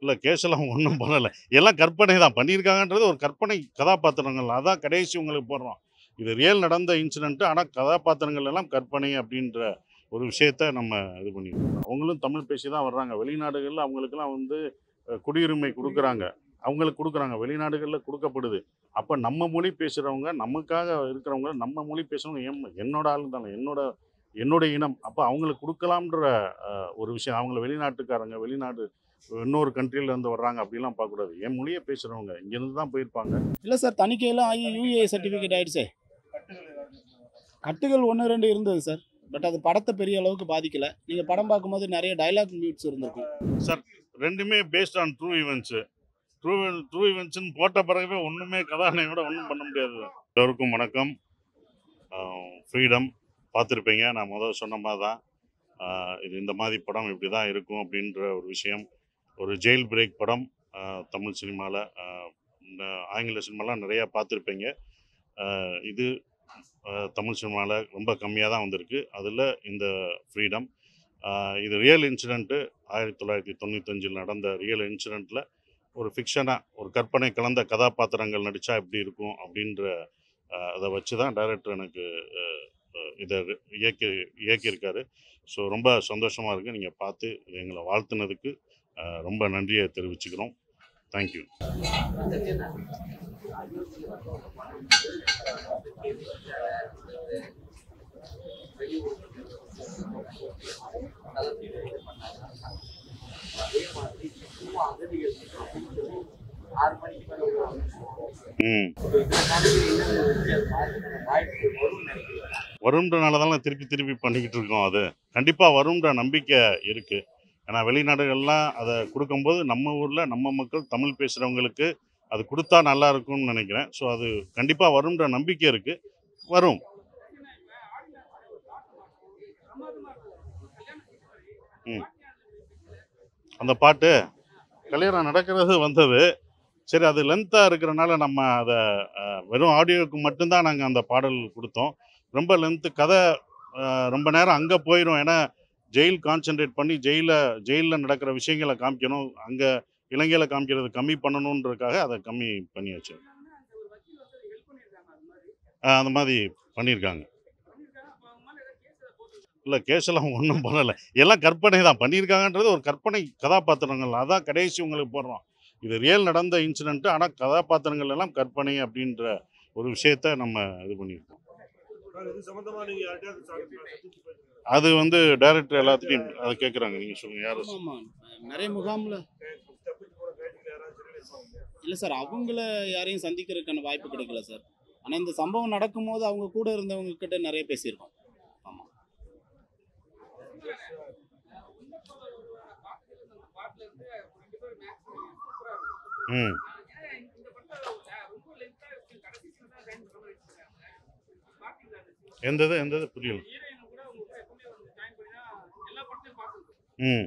இல்ல கேஸ்லாம் ஒண்ணும் பண்ணல. எல்லாம் கற்பனை தான். பண்ணியிருக்காங்கன்றது ஒரு கற்பனை கதாபாத்திரங்கள். அதான் கடைசி உங்களுக்கு போடுறோம். இது ரியல் நடந்த இன்சிடென்ட். ஆனா கதாபாத்திரங்கள் எல்லாம் கற்பனை அப்படின்ற ஒரு விஷயத்த நம்ம இது பண்ணியிருக்கோம். அவங்களும் தமிழ் பேசி தான் வர்றாங்க. வெளிநாடுகள்ல அவங்களுக்கெல்லாம் வந்து குடியுரிமை குடுக்குறாங்க. அவங்களுக்கு குடுக்குறாங்க. வெளிநாடுகள்ல குடுக்கப்படுது. அப்ப நம்ம மொழி பேசுறவங்க, நமக்காக இருக்கிறவங்க, நம்ம மொழி பேசுறவங்க என்னோட ஆளு தானே. என்னோட இனம். அப்ப அவங்களுக்கு குடுக்கலாம்ன்ற ஒரு விஷயம். அவங்கள வெளிநாட்டுக்காரங்க, வெளிநாடு இன்னொரு கண்ட்ரில இருந்து வர்றாங்க அப்படிலாம் பார்க்கக்கூடாது. என் மொழிய பேசுறவங்க. இங்கேருந்து தான் போயிருப்பாங்க. இல்ல சார். தணிக்கைலாம் ஆகி யுஏ சர்டிஃபிகேட் ஆயிடுச்சே. கட்டுகள் 1, 2 இருந்தது சார். பட் அது படத்த பெரிய அளவுக்கு பாதிக்கல. நீங்க படம் பார்க்கும்போது நெறைய டயலாக் மியூட்ஸ் இருந்திருக்கும். சார் 2மே based on true events. True ஈவென்ட்ஸ்ன்னு போட்ட பிறகுமே ஒண்ணுமே கதாநாயகனோட ஒண்ணும் பண்ண முடியாது. எல்லோருக்கும் வணக்கம். அ ஃப்ரீடம் பார்த்துருப்பீங்க. நான் முதல்ல சொன்ன மாரி தான். இது இந்த மாரி படம் இப்படி தான் இருக்கும் அப்படின்ற ஒரு விஷயம். ஒரு ஜெயில் பிரேக் படம். அ தமிழ் சினிமால இந்த ஆங்கில சினிமாலாம் நிறையா பார்த்துருப்பீங்க. இது தமிழ் சினிமால ரொம்ப கம்மியா தான் வந்திருக்கு. அதில இந்த ஃப்ரீடம். இது ரியல் இன்சிடென்ட்டு 1995ல் நடந்த ரியல் இன்சிடென்ட்ல ஒரு ஃபிக்ஷனா ஒரு கற்பனை கலந்த கதாபாத்திரங்கள் நடிச்சா எப்படி இருக்கும் அப்படின்ற அத வச்சு தான் டைரக்டர் எனக்கு அ அ இத இயக்கி இயக்கியிருக்காரு. ஸோ ரொம்ப சந்தோஷமா இருக்கு. நீங்க பார்த்து எங்கள வாழ்த்துனதுக்கு ரொம்ப நன்றிய தெரிவிச்சுக்கிறோம். Thank you. ம். வரும்ன்றனால தான திருப்பி திருப்பி பண்ணிக்கிட்டு இருக்கோம் அது. கண்டிப்பா வரும்ன்ற நம்பிக்கை இருக்கு. ஏன்னா வெளிநாடுகள்லாம் அத குடுக்கும்போது, நம்ம ஊர்ல நம்ம மக்கள் தமிழ் பேசுறவங்களுக்கு அது குடுத்தா நல்லா இருக்கும்னு நெனைக்கிறேன். ஸோ அது கண்டிப்பா வரும்ன்ற நம்பிக்கை இருக்கு. வரும். ம். அந்த பாட்டு கல்யாணம் நடக்கிறது வந்தது. சரி அது லென்த்தா இருக்கிறனால நம்ம அத வெறும் ஆடியோவுக்கு மட்டும் தான் நாங்க அந்த பாடல் குடுத்தோம். ரொம்ப லென்த் கதை ரொம்ப நேரம் அங்க போயிரும். ஏன்னா, ஜெயில் கான்சன்ட்ரேட் பண்ணி ஜெயில்ல நடக்கிற விஷயங்கள காமிக்கணும். அங்க இலங்கையில காமிக்கிறத கம்மி பண்ணணுன்றதுக்காக அத கம்மி பண்ணியாச்சு. அந்த மாரி பண்ணியிருக்காங்க. இல்ல கேஸ்லாம் ஒண்ணும் பண்ணல. எல்லாம் கற்பனை தான். பண்ணியிருக்காங்கன்றது ஒரு கற்பனை கதாபாத்திரங்கள். அதான் கடைசி உங்களுக்கு போடுறோம். இது ரியல் நடந்த இன்சிடென்ட். ஆனா கதாபாத்திரங்கள் எல்லாம் கற்பனை அப்படின்ற ஒரு விஷயத்த நம்ம இது பண்ணியிருக்கோம். அது வந்து டைரக்டர் எல்லாத்துட்டயும் அத கேட்குறாங்க. நீங்க சொல்லுங்க யார ஆமாமா. நெறைய முகாம்ல இல்ல சார். அவங்கள யாரையும் சந்திக்கிறதுக்கான வாய்ப்பு கிடைக்கல சார். ஆனா இந்த சம்பவம் நடக்கும்போது அவங்க கூட இருந்தவங்க கிட்ட நெறைய பேசியிருக்கோம். ஆமா. ம். எந்தது? புரியல. ம்.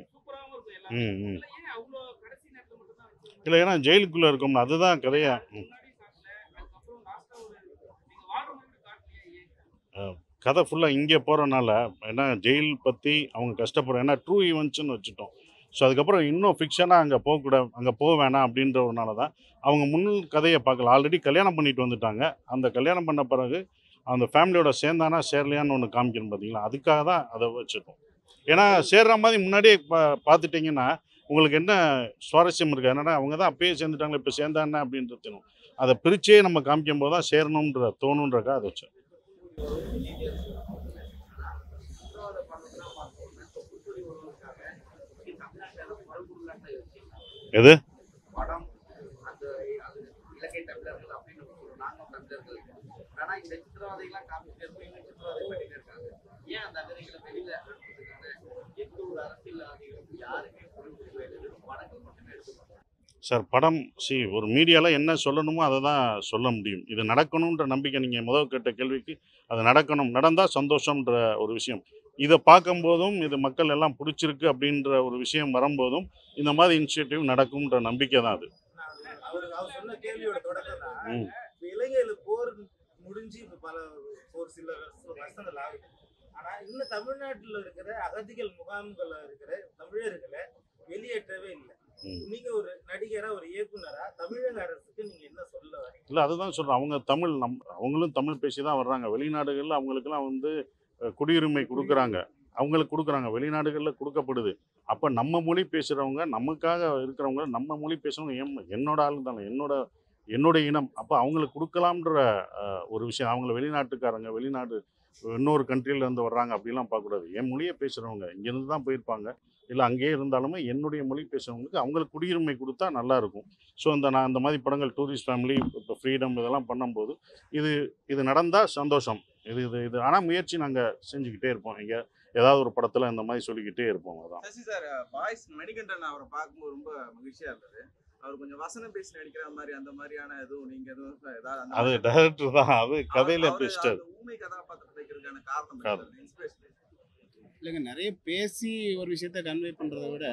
ம், ம். இல்ல ஏன்னா ஜெயிலுக்குள்ள இருக்கோம்ல. அதுதான் கதையா. ம். அ கதை ஃபுல்லா இங்கே போறனால, ஏன்னா ஜெயில் பத்தி அவங்க கஷ்டப்படுற ஏன்னா ட்ரூ ஈவென்ட்ஸ்ன்னு வச்சுட்டோம். ஸோ அதுக்கப்புறம் இன்னும் ஃபிக்ஷனா அங்க போக்கூடாது அங்க போ வேணாம் அப்படின்றதுனால தான், அவங்க முன் கதைய பார்க்கல. ஆல்ரெடி கல்யாணம் பண்ணிட்டு வந்துட்டாங்க. அந்த கல்யாணம் பண்ண பிறகு, அந்த ஃபேமிலியோட சேர்ந்தானா, சேரலையான்னு ஒண்ணு காமிக்கணும் பார்த்தீங்களா? அதுக்காக தான் அத வச்சிருக்கோம். ஏன்னா சேர்ற மாரி முன்னாடியே பார்த்துட்டீங்கன்னா, உங்களுக்கு என்ன சுவாரஸ்யம் இருக்கு? என்னன்னா, அவங்க தான் அப்பயே சேர்ந்துட்டாங்களே, இப்ப சேர்ந்தா என்ன அப்படின்றது தெரியும். அத பிரிச்சே நம்ம காமிக்கும்போது தான் சேரணும்ன்ற தோணுன்றதுக்காக அத வச்சோம். எது? சார் படம் ஒரு மீடியால என்ன சொல்லணுமோ அத தான் சொல்ல முடியும். இது நடக்கணுன்ற நம்பிக்கை நீங்க முதல் கேட்ட கேள்விக்கு, அது நடக்கணும். நடந்தா சந்தோஷம்ன்ற ஒரு விஷயம். இத பார்க்கும்போதும், இது மக்கள் எல்லாம் புடிச்சிருக்கு அப்படின்ற ஒரு விஷயம் வரும்போதும், இந்த மாரி இனிஷியேட்டிவ் நடக்கும்ன்ற நம்பிக்கை தான் அது. அவரு அவர் சொன்ன கேள்வியோட தொடக்கம் தான், ம். இப்ப இலங்கையில போர் முடிஞ்சு இப்ப ஒரு சில வருஷங்கள் ஆகுது. ஆனா இன்னும் தமிழ்நாட்டுல இருக்கிற அகதிகள் முகாம்கள்ல இருக்கிற தமிழர்களை வெளியேற்றவே இல்லை. ம். நீங்க ஒரு நடிகரா, ஒரு இயக்குனரா தமிழக அரசுக்கு நீங்க என்ன சொல்ல வரீங்க? இல்லை அதுதான் சொல்கிறேன். அவங்க தமிழ் அவங்களும் தமிழ் பேசி தான் வர்றாங்க. வெளிநாடுகளில் அவங்களுக்கெல்லாம் வந்து குடியுரிமை கொடுக்குறாங்க. அவங்களுக்கு கொடுக்குறாங்க. வெளிநாடுகளில் கொடுக்கப்படுது. அப்போ நம்ம மொழி பேசுகிறவங்க, நமக்காக இருக்கிறவங்க, நம்ம மொழி பேசுகிறவங்க என்னோட ஆளு தானே, என்னுடைய இனம். அப்போ அவங்களுக்கு கொடுக்கலாம்ன்ற ஒரு விஷயம். அவங்கள வெளிநாட்டுக்காரங்க, வெளிநாடு இன்னொரு கண்ட்ரியிலேருந்து வர்றாங்க அப்படிலாம் பார்க்கக்கூடாது. என் மொழியை பேசுகிறவங்க இங்கேருந்து தான் போயிருப்பாங்க. இல்லை அங்கேயே இருந்தாலுமே என்னுடைய மொழி பேசுகிறவங்களுக்கு அவங்களுக்கு குடியுரிமை கொடுத்தா நல்லாயிருக்கும். ஸோ நான் இந்த மாதிரி படங்கள் டூரிஸ்ட் ஃபேமிலி, இப்போ ஃப்ரீடம் இதெல்லாம் பண்ணும்போது இது இது நடந்தால் சந்தோஷம். இது இது இது ஆனால் முயற்சி நாங்கள் செஞ்சுக்கிட்டே இருப்போம். ஏதாவது ஒரு படத்தில் இந்த மாதிரி சொல்லிக்கிட்டே இருப்போம். அதான் சசி சார், பாய்ஸ் மணிகண்டன் அவரை பார்க்கும்போது ரொம்ப மகிழ்ச்சியா இருந்தது. அவர் கொஞ்சம் வசனம் பேசி நடிக்கிற மாதிரி அந்த மாதிரியான எதுவும் நீங்க எதுவும் ஏதாவது அந்த அது மாதிரி டைரக்டர் தான், அது கதையில் அவரு பேசிட்டார். அந்த ஊமை கதாபாத்திரம் வைக்கிறதுக்கான காரணம் காரணம். இன்ஸ்பிரேஷன். இல்லைங்க, நிறைய பேசி ஒரு விஷயத்த கன்வே பண்ணுறதை விட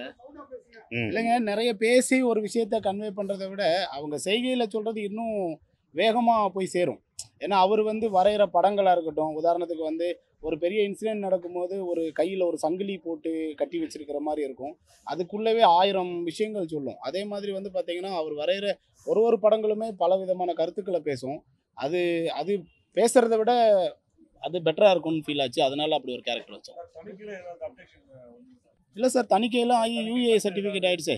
ம் இல்லைங்க, நிறைய பேசி ஒரு விஷயத்த கன்வே பண்ணுறதை விட அவங்க செய்கையில் சொல்கிறது இன்னும் வேகமாக போய் சேரும். ஏன்னா அவர் வந்து வரைகிற படங்களாக இருக்கட்டும், உதாரணத்துக்கு வந்து ஒரு பெரிய இன்சிடென்ட் நடக்கும்போது ஒரு கையில் ஒரு சங்கிலி போட்டு கட்டி வச்சிருக்கிற மாதிரி இருக்கும். அதுக்குள்ளவே 1000 விஷயங்கள் சொல்லும். அதே மாதிரி வந்து பார்த்தீங்கன்னா அவர் வரைகிற ஒரு படங்களுமே பல விதமான கருத்துக்களை பேசும். அது அது பேசுகிறத விட அது பெட்டராக இருக்கும்னு ஃபீல் ஆச்சு. அதனால அப்படி ஒரு கேரக்டர் வச்சோம். இல்லை சார், தணிக்கையெல்லாம் ஆகி யூஏ சர்டிஃபிகேட் ஆயிடுச்சே.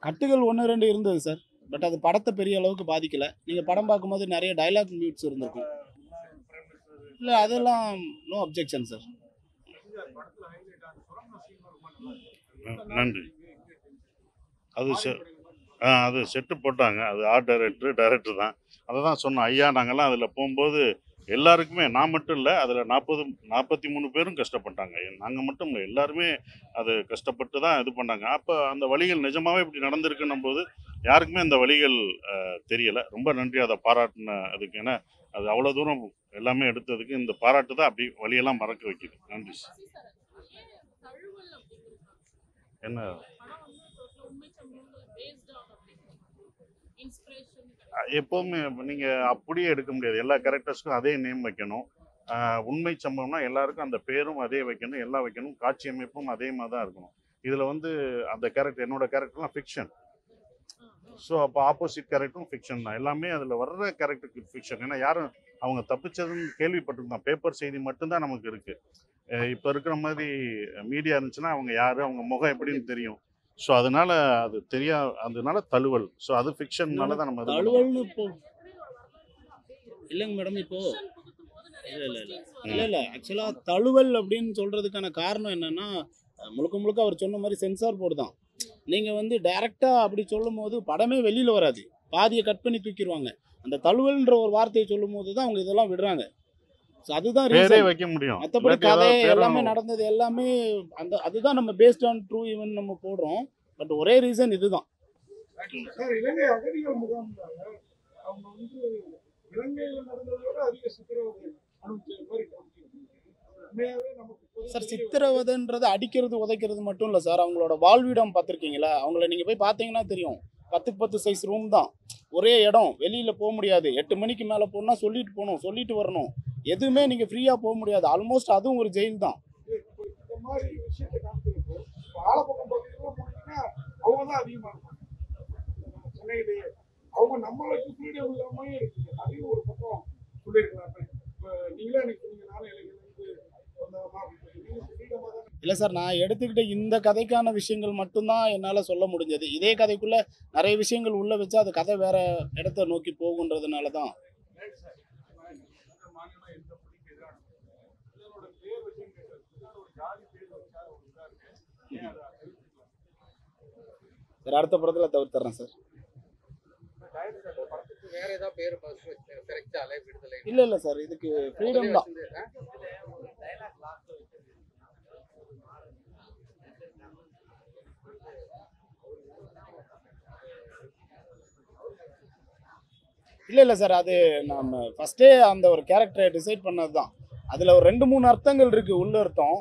கட்டுகள் 1, 2 இருந்தது சார். பட் அது படத்தை பெரிய அளவுக்கு பாதிக்கலை. நீங்கள் படம் பார்க்கும்போது நிறைய டைலாக் மியூட்ஸ் இருந்திருக்கும். இல்லை அதெல்லாம் நோ அப்ஜெக்ஷன் சார். நன்றி. அது செட்டு போட்டாங்க. அது ஆர்ட் டைரக்டர் தான். அதை தான் சொன்னோம். ஐயா நாங்கள்லாம் அதில் போகும்போது எல்லாருக்குமே, நான் மட்டும் இல்லை, அதில் 43 பேரும் கஷ்டப்பட்டாங்க. நாங்கள் மட்டும் இல்லை, எல்லாருமே அது கஷ்டப்பட்டு தான் இது பண்ணாங்க. அப்போ அந்த வழிகள் நிஜமாகவே இப்படி நடந்திருக்குன்னும் போது யாருக்குமே அந்த வழிகள் தெரியலை. ரொம்ப நன்றி அதை பாராட்டின அதுக்கு. ஏன்னா அது அவ்வளோ தூரம் எல்லாமே எடுத்ததுக்கு இந்த பாராட்டு தான் அப்படி வழியெல்லாம் மறக்க வைக்குது. நன்றி. என்ன எப்போவுமே நீங்கள் அப்படியே எடுக்க முடியாது. எல்லா கேரக்டர்ஸ்க்கும் அதே நேம் வைக்கணும். உண்மை சம்பவம்னா எல்லாருக்கும் அந்த பேரும் அதே வைக்கணும், எல்லாம் வைக்கணும். காட்சி அமைப்பும் அதே மாதிரி தான் இருக்கணும். இதில் வந்து அந்த கேரக்டர், என்னோட கேரக்டர்லாம் ஃபிக்ஷன். ஸோ அப்போ ஆப்போசிட் கேரக்டரும் ஃபிக்ஷன் தான். எல்லாமே அதில் வர்ற கேரக்டருக்கு ஃபிக்ஷன். ஏன்னா யாரும் அவங்க தப்பிச்சதுன்னு கேள்விப்பட்டிருந்தான். பேப்பர் செய்தி மட்டும்தான் நமக்கு இருக்குது. இப்போ இருக்கிற மாதிரி மீடியா இருந்துச்சுன்னா அவங்க யார், அவங்க முகம் எப்படின்னு தெரியும். ஸோ அதனால அது அதனால தழுவல். ஸோ அது ஃபிக்ஷன்னால தான் நம்ம தழுவல்னு இப்போ இல்லைங்க மேடம். இப்போ இல்லை ஆக்சுவலாக தழுவல் அப்படின்னு சொல்கிறதுக்கான காரணம் என்னென்னா, முழுக்க முழுக்க அவர் சொன்ன மாதிரி சென்சார் போர்டு தான். நீங்கள் வந்து டைரெக்டாக அப்படி சொல்லும் போது படமே வெளியில் வராது. பாதியை கட் பண்ணி தூக்கிடுவாங்க. அந்த தழுவல்ன்ற ஒரு வார்த்தையை சொல்லும் போது தான் அவங்க இதெல்லாம் விடுறாங்க. ஸோ அதுதான் பேரே ரீசன். வைக்க முடியும். மற்றபடி கதை எல்லாமே நடந்தது எல்லாமே அதுதான் நம்ம பேஸ்ட் ஆன் ட்ரூ ஈவென்ட் நம்ம போடுறோம். பட் ஒரே ரீசன் இதுதான். சார், இலங்கை அகதிகள் முகாம்னால அவங்க வந்து இலங்கையில நடந்ததோட அதிக சித்திரவதை அனுபவிச்ச மாதிரி காமிச்சிருக்காங்க. உண்மையாவே நமக்கு சார், சித்திரவதைன்றது அடிக்கிறது உதைக்கிறது மட்டும் இல்லை சார். அவங்களோட வாழ்விடம் பார்த்துருக்கீங்களா? அவங்கள நீங்கள் போய் பார்த்தீங்கன்னா தெரியும். 10க்கு 10 சைஸ் ரூம் தான். ஒரே இடம், வெளியில் போக முடியாது. 8 மணிக்கு மேலே போகணும்னா சொல்லிட்டு போகணும், சொல்லிட்டு வரணும். எதுவுமே நீங்கள் ஃப்ரீயாக போக முடியாது. ஆல்மோஸ்ட் அதுவும் ஒரு ஜெயில் தான். இந்த மாதிரி விஷயத்தை காமிக்கிறப்போ ஆலப்பக்கம் பகுதியில் போனீங்கன்னா அவங்க தான் அதிகமாக இருப்பாங்க சென்னையிலேயே. அவங்க நம்மளுக்கு ஃப்ரீடம் இல்லாம இருக்குது. அதையும் ஒரு பக்கம் சொல்லியிருக்கலாமே. இப்போ நீங்களே எனக்கு சொன்னீங்க, நானும் இலங்கையிலேருந்து வந்தவமா ஃப்ரீடமாக தான். இல்லை சார், நான் எடுத்துக்கிட்ட இந்த கதைக்கான விஷயங்கள் மட்டும்தான் என்னால் சொல்ல முடிஞ்சது. இதே கதைக்குள்ளே நிறைய விஷயங்கள் உள்ளே வச்சா அது கதை வேற இடத்த நோக்கி போகுன்றதுனால தான். சார் அடுத்த படத்தில் தவிர்த்துறேன் சார். வேற ஏதாவது பேர் சிறைச்சாலை விடுதலை இல்லை சார், இதுக்கு ஃப்ரீடம் தான். இல்லை சார், அது நம்ம ஃபஸ்ட்டே அந்த ஒரு கேரக்டரை டிசைட் பண்ணது தான். அதில் ஒரு 2-3 அர்த்தங்கள் இருக்குது. உள்ள அர்த்தம்,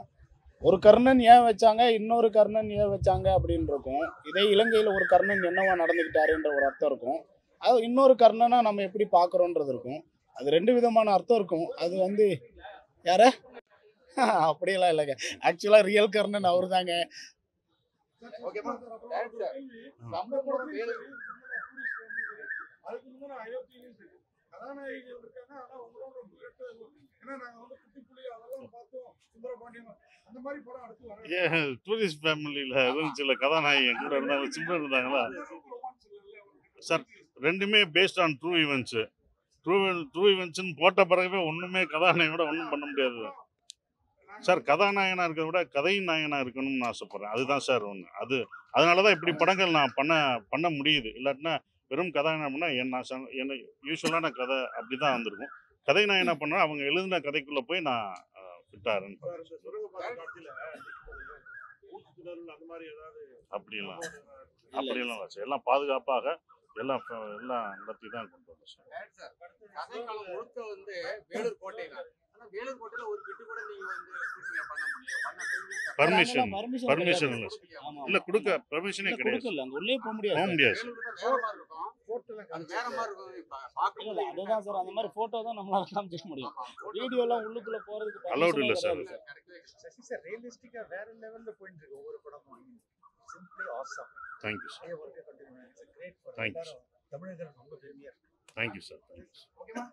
ஒரு கர்ணன் ஏன் வச்சாங்க, இன்னொரு கர்ணன் ஏன் வச்சாங்க அப்படின்னு இருக்கும். இதே இலங்கையில் ஒரு கர்ணன் என்னவா நடந்துக்கிட்டாருன்ற ஒரு அர்த்தம் இருக்கும். அது இன்னொரு கர்ணனா நம்ம எப்படி பார்க்குறோன்றது இருக்கும். அது 2 விதமான அர்த்தம் இருக்கும். அது வந்து யார அப்படியெல்லாம் இல்லைங்க. ஆக்சுவலாக ரியல் கர்ணன் அவர் தாங்க. ஓகேமா? அப்புறம் ஒரு கேள்வி. நம்ம கூட வேலை அதுக்கு முன்னாடி அயோத்தியிலையும் சரி கதாநாயகிகள் இருக்காங்க. ஆனா உங்களோட duet ஏன்னா நாங்க வந்து குட்டிப்புலி அதெல்லாம் பார்த்தோம். சுந்தரபாண்டியன் அந்த மாதிரி படம் அடுத்து வர ஏன் டூரிஸ்ட் ஃபேமிலியில் இருந்துச்சுல கதாநாயகி என் கூட இருந்தாங்க சிம்பிள் இருந்தாங்களா ரொமான்ஸ் இல்ல சார் ரெண்டுமே based on true events true ஈவெண்ட்ஸ்னு போட்ட பிறகுவே ஒன்றுமே கதாநாயகனோட ஒன்றும் பண்ண முடியாது சார். கதாநாயகனாக இருக்கிறத விட கதையின் நாயகனாக இருக்கணும்னு ஆசைப்பட்றேன். அதுதான் சார் ஒன்று. அதனால தான் இப்படி படங்கள் நான் பண்ண முடியுது. இல்லாட்டினா வெறும் கதாநாயகன் பண்ணால் என்ன யூஸ்வலான கதை அப்படி தான் வந்திருக்கும். கதை நான் என்ன பண்ணேன் அவங்க எழுதின கதைக்குள்ளே போய் நான் ஃபிட்டாகிறேன்னு அப்படிலாம் அப்படிலாம் இல்லை சார். எல்லாம் பாதுகாப்பாக எல்லாம் நடத்தி தான் கொண்டு வந்தோம் சார். கதைக்காலம் முழுக்க வந்து வேலூர் கோட்டை தான். ஆனா வேலூர் கோட்டையில ஒரு பிட்டு கூட நீங்க வந்து ஷூட்டிங் பண்ண முடியும். பர்மிஷன் பர்மிஷன் பர்மிஷன் இல்லை சார். ஆமா இல்லை கொடுக்க பர்மிஷனே கிடையாது. கொடுக்கல அங்க உள்ளே போக போக முடியாது முடியாது சார். வேற மாதிரி இருக்கும். அது வேற மாதிரி இருக்கும். இப்ப பார்க்க இல்ல அதுதான் சார் அந்த மாதிரி போட்டோ தான் நம்மளால காமிச்சிக்க முடியும். வீடியோ எல்லாம் உள்ளுக்குள்ள போறதுக்கு Allowed permission இல்ல சார். கிடையாது சசி சார் ரியலிஸ்டிக்கா வேற லெவல்ல போயிட்டு இருக்கு ஒவ்வொரு படமும். Simply awesome. Thank you sir. நிறைய work continue. It's great for Thank you, எல்லாரும் தமிழர்கள் ரொம்ப பெருமையா இருக்கு. Thank you sir. ஓகேமா?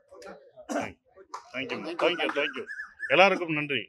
தேங்க்யூ எல்லாருக்கும் நன்றி.